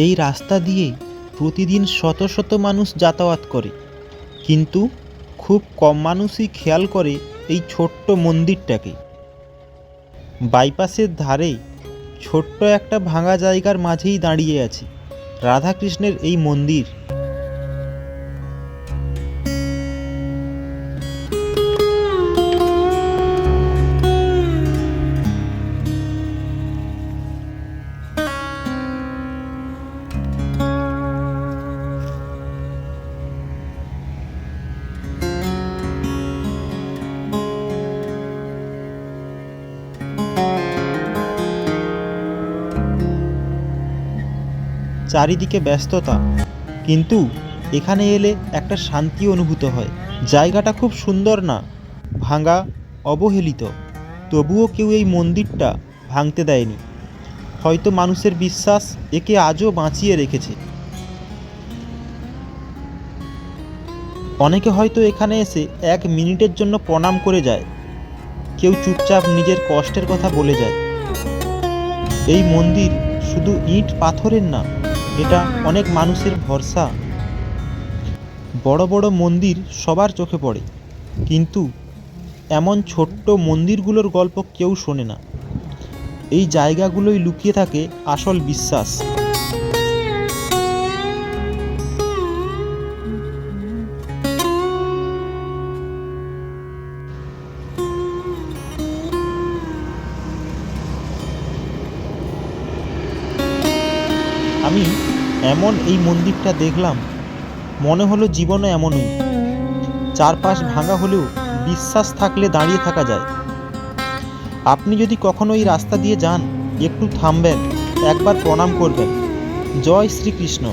এই রাস্তা দিয়ে প্রতিদিন শত শত মানুষ যাতায়াত করে, কিন্তু খুব কম মানুষই খেয়াল করে এই ছোট্ট মন্দিরটাকে। বাইপাসের ধারে ছোট্ট একটা ভাঙা জায়গার মাঝেই দাঁড়িয়ে আছে রাধাকৃষ্ণের এই মন্দির। চারিদিকে ব্যস্ততা, কিন্তু এখানে এলে একটা শান্তি অনুভূত হয়। জায়গাটা খুব সুন্দর না, ভাঙা, অবহেলিত, তবুও কেউ এই মন্দিরটা ভাঙতে দেয়নি। হয়তো মানুষের বিশ্বাস একে আজও বাঁচিয়ে রেখেছে। অনেকে হয়তো এখানে এসে 1 মিনিটের জন্য প্রণাম করে যায়, কেউ চুপচাপ নিজের কষ্টের কথা বলে যায়। এই মন্দির শুধু ইট পাথরের না, এটা অনেক মানুষের ভরসা। বড় বড় মন্দির সবার চোখে পড়ে, কিন্তু এমন ছোট্ট মন্দিরগুলোর গল্প কেউ শোনে না। এই জায়গাগুলোই লুকিয়ে থাকে আসল বিশ্বাস। আমি এমন এই মন্দিরটা দেখলাম, মনে হলো জীবনও এমনই। চারপাশ ভাঙা হলেও বিশ্বাস থাকলে দাঁড়িয়ে থাকা যায়। আপনি যদি কখনো এই রাস্তা দিয়ে যান, একটু থামবেন, একবার প্রণাম করবেন। জয় শ্রীকৃষ্ণ।